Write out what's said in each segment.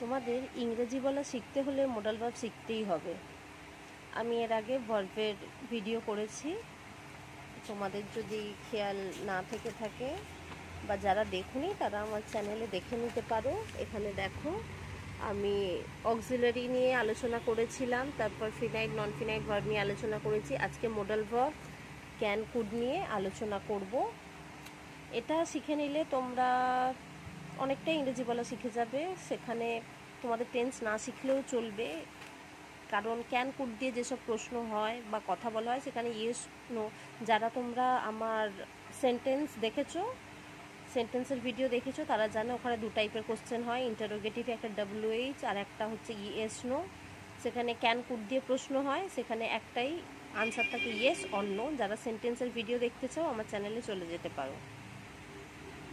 তোমাদের ইংরেজি বলা শিখতে হলে মডাল ভার্ব শিখতেই হবে। আমি এর আগে ভার্বের ভিডিও করেছি, তোমাদের যদি খেয়াল না থেকে থাকে বা যারা দেখোনি তারা আমার চ্যানেলে দেখে নিতে পারো। এখানে দেখো, আমি অক্সিলারি নিয়ে আলোচনা করেছিলাম, তারপর ফিনাইট নন ফিনাইট ভার্ব নিয়ে আলোচনা করেছি। আজকে মডাল ভার্ব ক্যান কুড নিয়ে আলোচনা করব। এটা শিখে নিলে তোমরা অনেকটা ইংরেজি বলা শিখে যাবে। সেখানে তোমাদের টেন্স না শিখলেও চলবে, কারণ ক্যান কুড দিয়ে যেসব প্রশ্ন হয় বা কথা বলা হয় সেখানে ইয়েস নো। যারা তোমরা আমার সেন্টেন্স দেখেছো, সেন্টেন্সের ভিডিও দেখেছো, তারা জানে ওখানে দু টাইপের কোশ্চেন হয়, ইন্টারোগেটিভ একটা WH আর একটা হচ্ছে ইয়েস নো। সেখানে ক্যান কুড দিয়ে প্রশ্ন হয়, সেখানে একটাই আনসার থাকে ইয়েস অর নো। যারা সেন্টেন্সের ভিডিও দেখতে চাও আমার চ্যানেলে চলে যেতে পারো।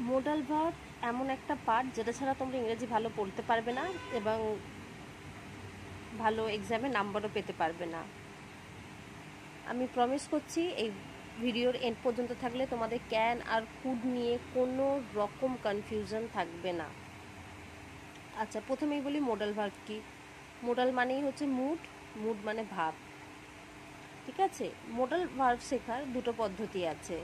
মোডাল ভার্ব এমন একটা পার্ট যেটা ছাড়া তোমরা ইংরেজি ভালো পড়তে পারবে না এবং ভালো এক্সামে নাম্বারও পেতে পারবে না। আমি প্রমিস করছি এই ভিডিওর এন্ড পর্যন্ত থাকলে তোমাদের ক্যান আর কুড নিয়ে কোনো রকম কনফিউশন থাকবে না। আচ্ছা, প্রথমেই বলি মোডাল ভার্ব কি। মোডাল মানেই হচ্ছে মুড, মুড মানে ভাব, ঠিক আছে। মোডাল ভার্ব শেখার দুটো পদ্ধতি আছে।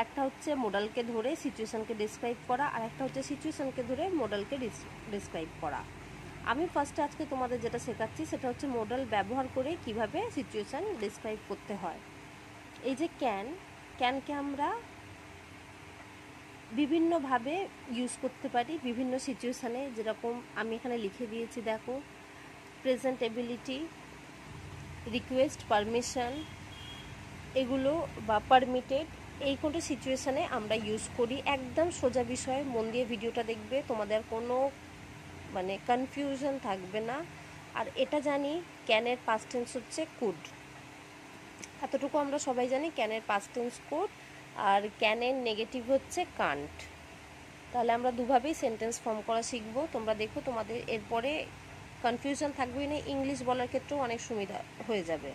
একটা হচ্ছে মোডালকে ধরে সিচুয়েশনকে ডিসক্রাইব করা, আর একটা হচ্ছে সিচুয়েশনকে ধরে মোডালকে ডিসক্রাইব করা। আমি ফার্স্টে আজকে তোমাদের যেটা শেখাচ্ছি সেটা হচ্ছে মোডাল ব্যবহার করে কিভাবে সিচুয়েশন ডিসক্রাইব করতে হয়। এই যে ক্যানকে আমরা বিভিন্নভাবে ইউজ করতে পারি বিভিন্ন সিচুয়েশানে, যেরকম আমি এখানে লিখে দিয়েছি দেখো, প্রেজেন্ট এবিলিটি, রিকোয়েস্ট, পারমিশন, এগুলো বা পারমিটেড, এই কোনো সিচুয়েশানে আমরা ইউজ করি। একদম সোজা বিষয়, মন দিয়ে ভিডিওটা দেখবে, তোমাদের কোনো কনফিউশন থাকবে না। আর এটা জানি ক্যানের পাস্ট টেন্স হচ্ছে কুড, এতটুকু আমরা সবাই জানি ক্যানের পাস্ট টেন্স কুড, আর ক্যানের নেগেটিভ হচ্ছে কান্ট। তাহলে আমরা দুভাবেই সেন্টেন্স ফর্ম করা শিখবো। তোমরা দেখো তোমাদের এরপরে কনফিউশন থাকবেই না, ইংলিশ বলার ক্ষেত্রেও অনেক সুবিধা হয়ে যাবে।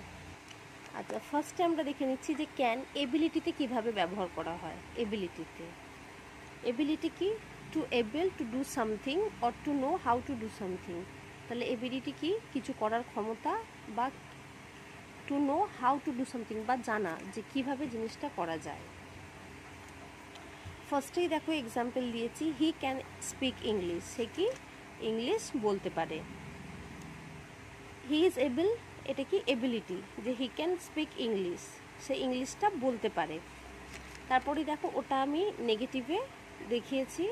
আচ্ছা, ফার্স্টে আমরা দেখে নিচ্ছি যে ক্যান এবিলিটিতে কিভাবে ব্যবহার করা হয়। এবিলিটি কি? Two able to do something or to know how to do something. তাহলে এবিলিটি কি? কিছু করার ক্ষমতা, বা to know how to do something, বা জানা যে কিভাবে জিনিসটা করা যায়। ফার্স্টেই দেখো এক্সাম্পল দিয়েছি, হি ক্যান স্পিক ইংলিশ, সে কি ইংলিশ বলতে পারে। হি ইজ এবল, এটা কি এবিলিটি, যে হি ক্যান স্পিক ইংলিশ, সে ইংলিশটা বলতে পারে। তারপরে দেখো ওটা আমি নেগেটিভে দেখিয়েছি,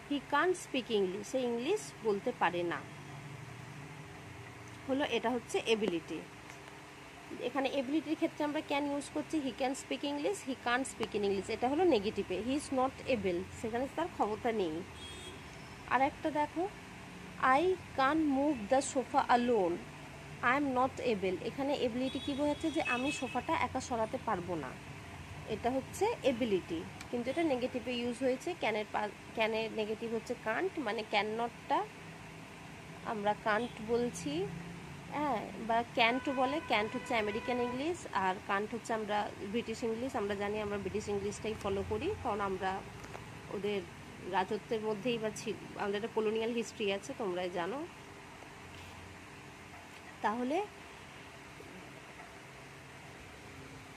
হি কান্ট স্পিক ইংলিশ, সে ইংলিশ বলতে পারে না। হলো, এটা হচ্ছে এবিলিটি। এখানে এবিলিটির ক্ষেত্রে আমরা ক্যান ইউজ করছি, he can speak English, he Kant speak in English, এটা হলো নেগেটিভে, হি ইজ নট এবল, সেখানে তার ক্ষমতা নেই। আর একটা দেখো, আই কান move the sofa alone, I am not able, এখানে এবিলিটি কী বোঝাচ্ছে? যে আমি সোফাটা একা সরাতে পারবো না, এটা হচ্ছে এবিলিটি। কিন্তু এটা নেগেটিভে ইউজ হয়েছে। ক্যানের নেগেটিভ হচ্ছে কান্ট, মানে ক্যান নটটা আমরা কান্ট বলছি, হ্যাঁ, বা ক্যান্টও বলে। ক্যান্ট হচ্ছে আমেরিকান ইংলিশ, আর কান্ট হচ্ছে আমরা ব্রিটিশ ইংলিশ। আমরা জানি আমরা ব্রিটিশ ইংলিশটাই ফলো করি, কারণ আমরা ওদের রাজত্বের মধ্যেই বা আমাদের একটা কলোনিয়াল হিস্ট্রি আছে, তোমরা জানো। তাহলে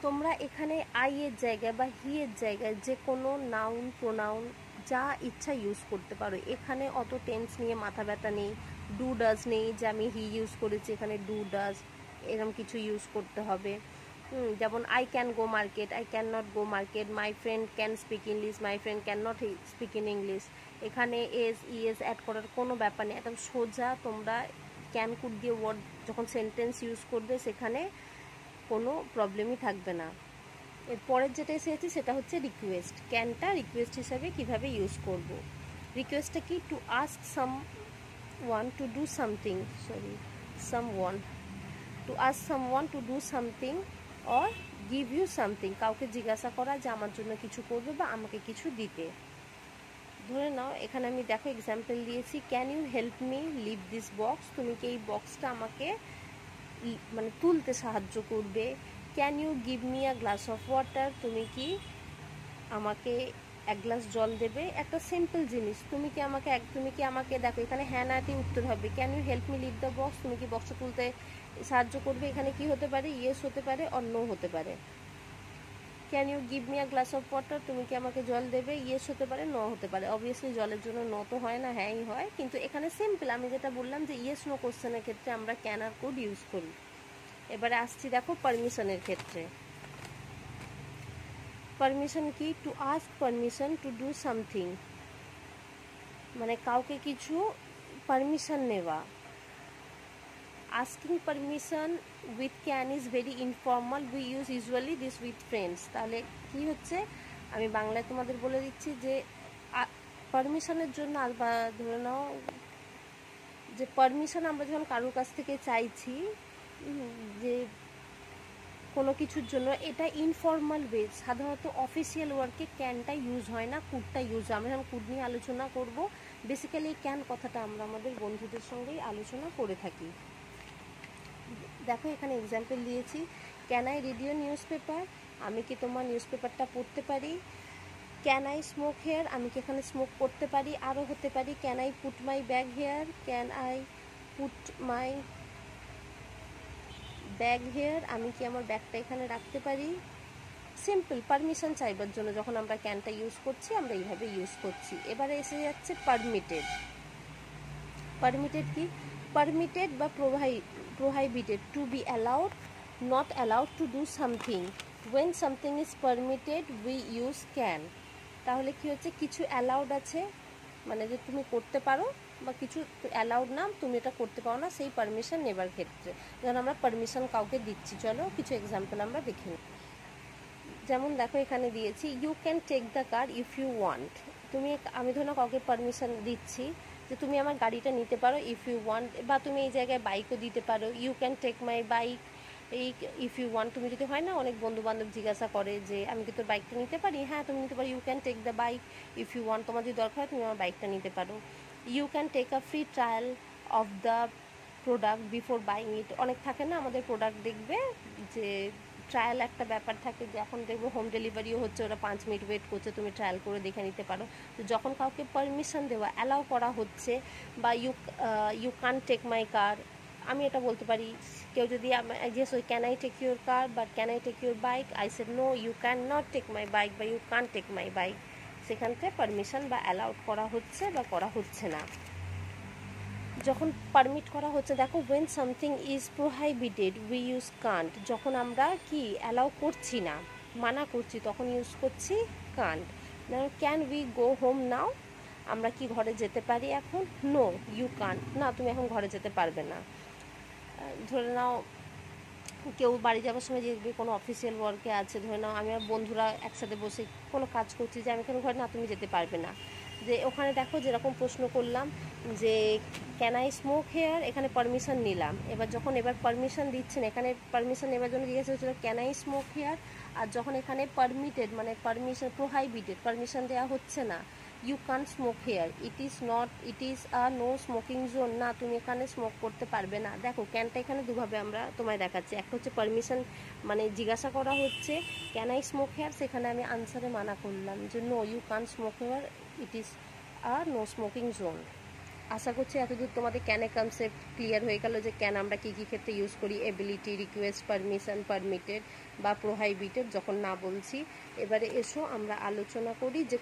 তোমরা এখানে আই এর জায়গায় বা হি এর জায়গায় যে কোনো নাউন, প্রোনাউন যা ইচ্ছা ইউজ করতে পারো। এখানে অত টেন্স নিয়ে মাথা ব্যথা নেই, ডু ডাজ নেই যে আমি হি ইউজ করেছি, এখানে ডু ডাজ এরকম কিছু ইউজ করতে হবে। যেমন I can go market, I can not go market, my friend can speak English, my friend can not speak in English. এখানে এস ইএস অ্যাড করার কোনো ব্যাপার নেই, একদম সোজা। তোমরা ক্যান কুড দিয়ে ওয়ার্ড যখন সেন্টেন্স ইউজ করবে সেখানে কোনো প্রবলেমই থাকবে না। এরপরের যেটা এসেছে সেটা হচ্ছে রিকোয়েস্ট। ক্যানটা রিকোয়েস্ট হিসাবে কিভাবে ইউজ করব। রিকোয়েস্টটা কি? To ask someone to do something, to ask someone to do something or give you something, কাউকে জিজ্ঞাসা করা যে আমার জন্য কিছু করবে বা আমাকে কিছু দিতে। ধরে নাও এখানে আমি দেখো এক্সাম্পল দিয়েছি, can you help me leave this box, তুমি কি এই বক্সটা আমাকে তুলতে সাহায্য করবে। Can you give me a glass of water, তুমি কি আমাকে এক গ্লাস জল দেবে, একটা সিম্পল জিনিস। তুমি কি আমাকে দেখো, এখানে হ্যাঁ না দিয়ে উত্তর হবে। Can you help me lift the box, তুমি কি বক্সটা তুলতে সাহায্য করবে? এখানে কি হতে পারে? ইয়েস হতে পারে, অর নো হতে পারে। Can you give me a glass of water, তুমি কি আমাকে জল দেবে? ইয়েস হতে পারে, নো হতে পারে। অবভিয়াসলি জলের জন্য নো তো হয় না, হ্যাঁই হয়, কিন্তু এখানে সিম্পল আমি যেটা বললাম যে ইয়েস নো কোশ্চেনের ক্ষেত্রে আমরা ক্যান আর কুড ইউজ করি। এবারে আসছি দেখো পারমিশনের ক্ষেত্রে। পারমিশন কি? To ask permission to do something, মানে কাউকে কিছু পারমিশন নেওয়া। asking permission with can is very informal, we use usually this with friends। তাহলে কি হচ্ছে, আমি বাংলায় তোমাদের বলে দিচ্ছি যে পারমিশনের জন্য, বা ধরে নাও যে পারমিশন আমরা যখন কারোর কাছ থেকে চাইছি যে কোনো কিছুর জন্য, এটা ইনফর্মাল ওয়ে। সাধারণত অফিসিয়াল ওয়ার্কে ক্যানটা ইউজ হয় না, কুডটা ইউজ হয়। আমরা যখন কুড নিয়ে আলোচনা করব, বেসিক্যালি এই ক্যান কথাটা আমরা আমাদের বন্ধুদের সঙ্গেই আলোচনা করে থাকি। দেখো এখানে এক্সাম্পল দিয়েছি, can I read your newspaper, আমি কি তোমার নিউজ পেপারটা পড়তে পারি। ক্যান আই স্মোক হেয়ার, আমি কি এখানে স্মোক করতে পারি। আরও হতে পারি, can I put my bag here, can I put my bag here, আমি কি আমার ব্যাগটা এখানে রাখতে পারি। সিম্পল পারমিশন চাইবার জন্য যখন আমরা ক্যানটা ইউজ করছি, আমরা এইভাবে ইউজ করছি। এবারে এসে যাচ্ছে পারমিটেড। পারমিটেড কি? পারমিটেড বা prohibited, to be allowed, not allowed to do something। when something is permitted we use can। তাহলে কি হচ্ছে, কিছু অ্যালাউড আছে, মানে যে তুমি করতে পারো, বা কিছু অ্যালাউড না, তুমি এটা করতে পারো না, সেই পারমিশন নেবার ক্ষেত্রে যখন আমরা পারমিশন কাউকে দিচ্ছি। চলো কিছু এক্সাম্পল আমরা দেখে নিই। যেমন দেখো এখানে দিয়েছি, you can take the car if you want. আমি ধরো কাউকে পারমিশন দিচ্ছি যে তুমি আমার গাড়িটা নিতে পারো ইফ ইউ ওয়ান্ট, বা তুমি এই জায়গায় বাইকও দিতে পারো। You can take my bike এই ইফ ইউ ওয়ান্ট। তুমি যদি হয় না, অনেক বন্ধু বান্ধব জিজ্ঞাসা করে যে আমি কি তোর বাইকটা নিতে পারি, হ্যাঁ তুমি নিতে পারো। You can take the bike if you want, তোমার যদি দরকার হয় তুমি আমার বাইকটা নিতে পারো। You can take a free trial of the product before buying it. অনেক থাকে না আমাদের প্রোডাক্ট, দেখবে যে ট্রায়াল একটা ব্যাপার থাকে, যে এখন দেখবো হোম ডেলিভারিও হচ্ছে, ওরা 5 মিনিট ওয়েট করছে, তুমি ট্রায়াল করে দেখে নিতে পারো। তো যখন কাউকে পারমিশন দেওয়া, অ্যালাউ করা হচ্ছে, বা you can take my car, আমি এটা বলতে পারি। কেউ যদি জিজ্ঞেস হয় can I take your car বা can I take your bike, I said no you can not take my bike বা you can take my bike. সেখান থেকে পারমিশন বা অ্যালাউড করা হচ্ছে বা করা হচ্ছে না। যখন পারমিট করা হচ্ছে, দেখো when something is prohibited we use can't। যখন আমরা কি অ্যালাউ করছি না, মানা করছি, তখন ইউজ করছি can't। Can we go home now, আমরা কি ঘরে যেতে পারি এখন। নো ইউ can't, না তুমি এখন ঘরে যেতে পারবে না। ধরে নাও কেউ বাড়ি যাওয়ার সময় দেখবে কোনো অফিসিয়াল ওয়ার্কে আছে, ধরে নাও আমি আর বন্ধুরা একসাথে বসে কোনো কাজ করছি, যে আমি এখানে ঘরে, না তুমি যেতে পারবে না। যে ওখানে দেখো যেরকম প্রশ্ন করলাম যে ক্যান আই স্মোক হেয়ার, এখানে পারমিশন নিলাম। এবার পারমিশন দিচ্ছেন, এখানে পারমিশন নেবার জন্য জিজ্ঞাসা হচ্ছিল ক্যান আই স্মোক হেয়ার। আর যখন এখানে পারমিটেড মানে পারমিশন প্রোহাইবিটেড, পারমিশন দেওয়া হচ্ছে না, you can smoke here, it is a no smoking zone, না তুমি এখানে স্মোক করতে পারবে না। দেখো ক্যানটা এখানে দুভাবে আমরা তোমায় দেখাচ্ছি। একটা হচ্ছে পারমিশন, মানে জিজ্ঞাসা করা হচ্ছে ক্যান আই স্মোক হেয়ার, সেখানে আমি আনসারে মানা করলাম যে no you can smoke here, it is a no smoking zone. আশা করছি এতদূর তোমাদের ক্যানের কনসেপ্ট ক্লিয়ার হয়ে গেল, যে ক্যান আমরা কী কী ক্ষেত্রে ইউজ করি, এবিলিটি, রিকোয়েস্ট, পারমিশন, পারমিটেড বা প্রোহাইবিটেড যখন না বলছি। এবারে এসো আমরা আলোচনা করি যে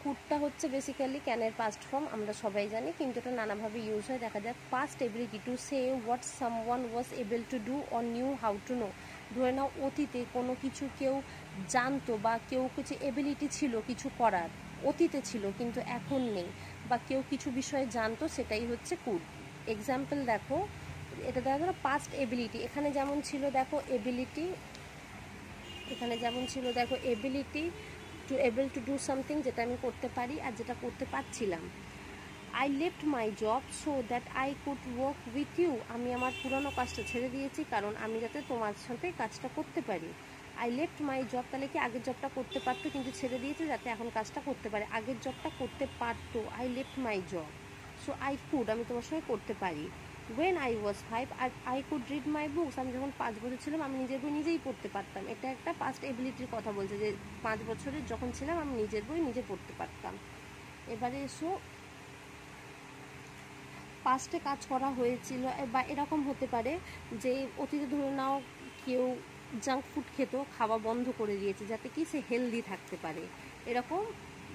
কুডটা হচ্ছে বেসিক্যালি ক্যানের পাস্ট ফর্ম, আমরা সবাই জানি, কিন্তু এটা নানাভাবে ইউজ হয়। দেখা যাক, past ability to say what someone was able to do or new how to know. ধরে নাও অতীতে কোনো কিছু কেউ জানতো, বা কেউ কিছু এবিলিটি ছিল কিছু করার, অতীতে ছিল কিন্তু এখন নেই, বা কেউ কিছু বিষয়ে জানতো, সেটাই হচ্ছে কুড। এক্সাম্পল দেখো, এটা দেখা গেল পাস্ট এবিলিটি। এখানে যেমন ছিল দেখো ability, ability to able to do something, যেটা আমি করতে পারি আর যেটা করতে পারছিলাম। I left my job so that I could work with you, আমি আমার পুরনো কাজটা ছেড়ে দিয়েছি কারণ আমি যাতে তোমার সাথে কাজটা করতে পারি। আই লেফট মাই জব, তাহলে কি আগের জবটা করতে পারতো কিন্তু ছেড়ে দিয়েছে যাতে এখন কাজটা করতে পারে। আগের জবটা করতে পারতো, I left my job, so I could, আমি তোমার সঙ্গে করতে পারি। When I was 5 I could read my books. আমি যখন 5 বছর ছিলাম আমি নিজের বই নিজেই পড়তে পারতাম। এটা একটা পাস্ট এবিলিটির কথা বলছে যে 5 বছরের যখন ছিলাম আমি নিজের বই নিজে পড়তে পারতাম। এবারে এসো পাস্টে কাজ করা হয়েছিল, বা এরকম হতে পারে যে অতীতে ধরে নাও কেউ জাঙ্ক ফুড খেত, খাওয়া বন্ধ করে দিয়েছে যাতে কি সে হেলদি থাকতে পারে, এরকম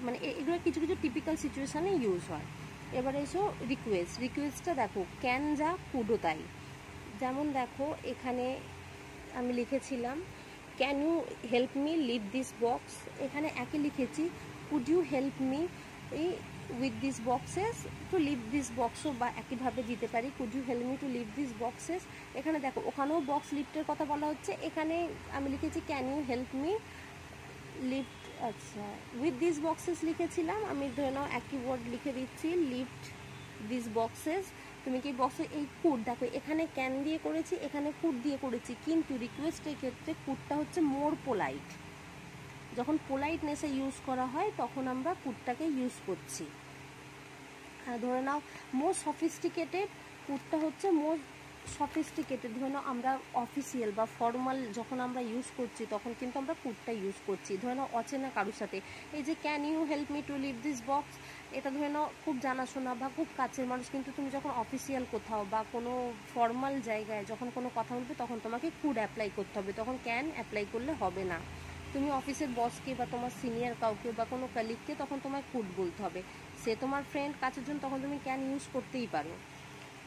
মানে এগুলো কিছু কিছু টিপিক্যাল সিচুয়েশানে ইউজ হয়। এবারে এসো রিকোয়েস্টটা দেখো ক্যান যা কুডও তাই। যেমন দেখো এখানে আমি লিখেছিলাম can you help me leave this box, এখানে একই লিখেছি could you help me with this boxes to leave this বক্সও বা একইভাবে দিতে পারি could you help me to leave this boxes. এখানে দেখো ওখানেও বক্স লিফটের কথা বলা হচ্ছে, এখানে আমি লিখেছি can you help me lift, আচ্ছা উইথ দিস বক্সেস লিখেছিলাম, আমি ধরে নাও একই ওয়ার্ড লিখে দিচ্ছি লিফট দিস বক্সেস। তুমি কি বক্সে এই কুড দেখো এখানে ক্যান দিয়ে করেছি, এখানে কুড দিয়ে করেছি, কিন্তু রিকোয়েস্টের ক্ষেত্রে কুডটা হচ্ছে মোর পোলাইট। যখন পোলাইটনেসে ইউজ করা হয় তখন আমরা কুডটাকে ইউজ করছি। ধরে নাও মোর সফিস্টিকেটেড, কুডটা হচ্ছে মোর সফিস্টিকেটেড। ধরে নাও আমরা অফিসিয়াল বা ফর্মাল যখন আমরা ইউজ করছি তখন কিন্তু আমরা কুডটা ইউজ করছি। ধরে নাও অচেনা কারোর সাথে এই যে can you help me to leave this box, এটা ধরে নাও খুব জানাশোনা বা খুব কাছের মানুষ, কিন্তু তুমি যখন অফিসিয়াল কোথাও বা কোনো ফর্মাল জায়গায় যখন কোনো কথা বলবে তখন তোমাকে কুড অ্যাপ্লাই করতে হবে, তখন ক্যান অ্যাপ্লাই করলে হবে না। তুমি অফিসের বসকে বা তোমার সিনিয়র কাউকে বা কোনো কলিগকে তখন তোমায় কুড বলতে হবে। সে তোমার ফ্রেন্ড কাছের জন্য তখন তুমি ক্যান ইউজ করতেই পারো।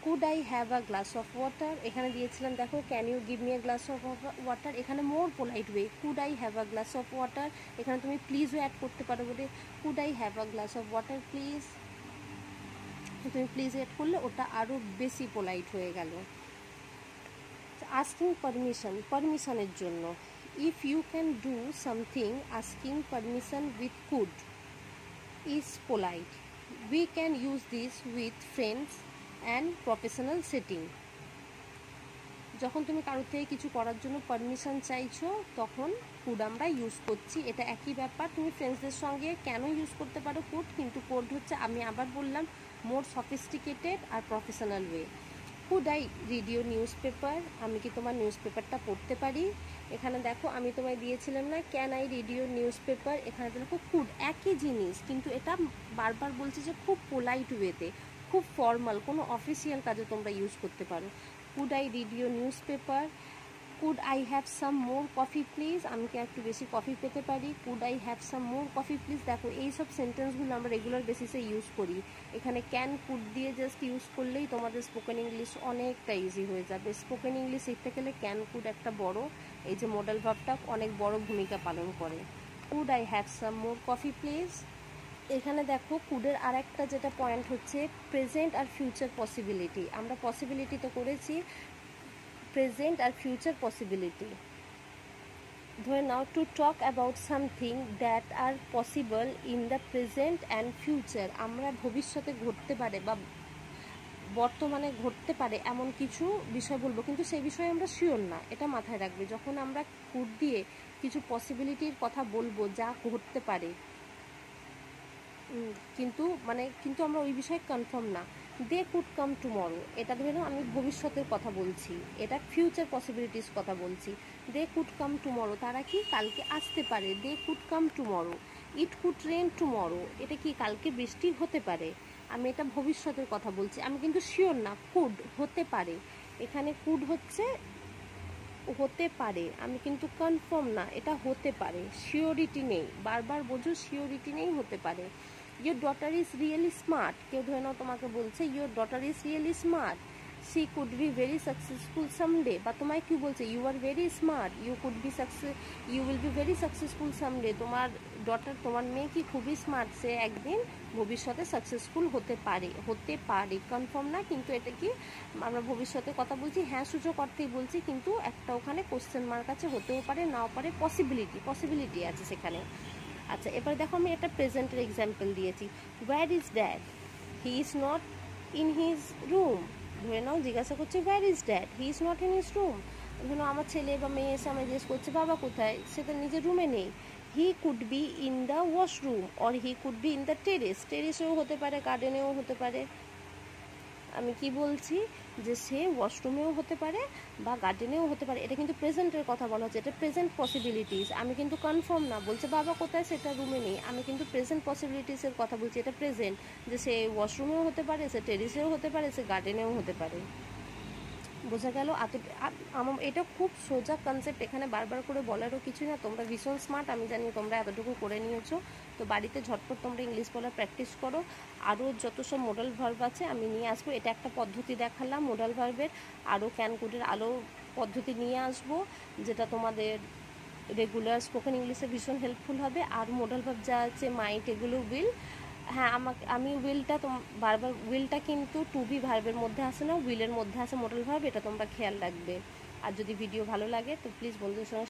Could I have a glass of water, এখানে দিয়েছিলাম দেখো can you give me a glass of water, এখানে more polite way could I have a glass of water, এখানে তুমি প্লিজও অ্যাড করতে পারো বলে could I have a glass of water please, তুমি প্লিজ অ্যাড করলে ওটা আরও বেশি পোলাইট হয়ে গেল। আস্কিং পারমিশনের জন্য if you can do something asking permission with could is polite. We can use this with friends and professional setting. যখন তুমি কারোর থেকে কিছু করার জন্য পারমিশন চাইছো তখন কুড আমরা ইউজ করছি, এটা একই ব্যাপার। তুমি ফ্রেন্ডসদের সঙ্গে কেন ইউজ করতে পারো কুড, কিন্তু কোড হচ্ছে আমি আবার বললাম মোর সফিস্টিকেটেড আর professional way. Could I read your newspaper, আমি কি তোমার নিউজ পেপারটা পড়তে পারি। এখানে দেখো আমি তোমায় দিয়েছিলাম না can I read your news paper, এখানে দেখো কুড একই জিনিস, কিন্তু এটা বারবার বলছি যে খুব পোলাইট ওয়েতে, খুব ফর্মাল, কোনো অফিসিয়াল কাজে তোমরা ইউজ করতে পারো। Could I read your news paper, could I have some more coffee please, আমি কি একটু বেশি কফি পেতে পারি। Could I have some more coffee please, দেখো এই সব সেন্টেন্সগুলো আমরা রেগুলার বেসিসে ইউজ করি। এখানে ক্যান কুড দিয়ে জাস্ট ইউজ করলেই তোমাদের স্পোকেন ইংলিশ অনেকটা ইজি হয়ে যাবে। স্পোকেন ইংলিশ শিখতে গেলে ক্যান কুড একটা বড়, এই যে মডেল ভার্বটা অনেক বড় ভূমিকা পালন করে। Could I have some more coffee please. এখানে দেখো কুডের আর একটা যেটা পয়েন্ট হচ্ছে প্রেজেন্ট আর ফিউচার পসিবিলিটি, আমরা পসিবিলিটি তো করেছি, প্রেজেন্ট আর ফিউচার পসিবিলিটি। ধরে নাও to talk about something that are possible in the present and future, আমরা ভবিষ্যতে ঘটতে পারে বা বর্তমানে ঘটতে পারে এমন কিছু বিষয় বলবো, কিন্তু সেই বিষয়ে আমরা শিওর না, এটা মাথায় রাখবে। যখন আমরা কুড দিয়ে কিছু পসিবিলিটির কথা বলবো যা ঘটতে পারে, কিন্তু আমরা ওই বিষয়ে কনফার্ম না। দে কুড কাম টুমরো, এটা ধরে নাও আমি ভবিষ্যতের কথা বলছি, এটা ফিউচার পসিবিলিটিস কথা বলছি। দে কুড কাম টুমরো, তারা কি কালকে আসতে পারে। They could come tomorrow. It could rain tomorrow, এটা কি কালকে বৃষ্টি হতে পারে, আমি এটা ভবিষ্যতের কথা বলছি, আমি কিন্তু শিওর না। কুড হতে পারে, এখানে কুড হচ্ছে হতে পারে, আমি কিন্তু কনফার্ম না, এটা হতে পারে, শিওরিটি নেই, বারবার বোঝো শিওরিটি নেই, হতে পারে। Your daughter is really smart, কেউ ধরে নাও তোমাকে বলছে your daughter is really smart, she could be very successful someday, বা তোমায় কি বলছে you are very smart, you will be very successful someday, তোমার ডটার তোমার মেয়ে কি খুবই স্মার্ট, সে একদিন ভবিষ্যতে সাকসেসফুল হতে পারে, কনফার্ম না, কিন্তু এটা কি আমরা ভবিষ্যতে কথা বলছি, হ্যাঁ সূচক অর্থেই বলছি, কিন্তু একটা ওখানে কোশ্চেন মার্ক আছে, হতেও পারে নাও পারে, পসিবিলিটি আছে সেখানে। আচ্ছা এবার দেখো আমি একটা প্রেজেন্টের এক্সাম্পল দিয়েছি, where is dad, he is not in his room, ধরে নাও জিজ্ঞাসা করছে where is dad, he is not in his room, ধরে নাও আমার ছেলে বা মেয়ে এসে আমায় জিজ্ঞেস করছে বাবা কোথায়, সে তো নিজের রুমে নেই। He could be in the washroom or he could be in the টেরেসেও হতে পারে, গার্ডেনেও হতে পারে। আমি কি বলছি যে সে ওয়াশরুমেও হতে পারে বা গার্ডেনেও হতে পারে, এটা কিন্তু প্রেজেন্টের কথা বলা হচ্ছে, এটা প্রেজেন্ট পসিবিলিটিস। আমি কিন্তু কনফার্ম না, বলছে বাবা কোথায়, সেটা রুমে নেই, আমি কিন্তু প্রেজেন্ট পসিবিলিটিসের কথা বলছি, এটা প্রেজেন্ট, যে সে ওয়াশরুমেও হতে পারে, সে টেরিসেও হতে পারে, সে গার্ডেনেও হতে পারে। বোঝা গেল? আমার এটা খুব সোজা কনসেপ্ট, এখানে বারবার করে বলারও কিছু না। তোমরা ভীষণ স্মার্ট, আমি জানি তোমরা এতটুকু করে নিয়েছো। তো বাড়িতে ঝটপট তোমরা ইংলিশ বলার প্র্যাকটিস করো। আরও যত সব মোডাল ভার্ব আছে আমি নিয়ে আসবো, এটা একটা পদ্ধতি দেখালাম মোডাল ভার্বের, আরও ক্যানকুডের আরও পদ্ধতি নিয়ে আসবো, যেটা তোমাদের রেগুলার স্পোকেন ইংলিশে ভীষণ হেল্পফুল হবে। আর মোডাল ভার্ব যা আছে মাইট, এগুলো উইল, হ্যাঁ আমি উইলটা বারবার, উইলটা কিন্তু টু বি ভার্বের মধ্যে আসে না, উইলের মধ্যে আসে মোডাল ভার্ব, এটা তোমরা খেয়াল রাখবে। আর যদি ভিডিও ভালো লাগে তো প্লিজ বন্ধুদের সঙ্গে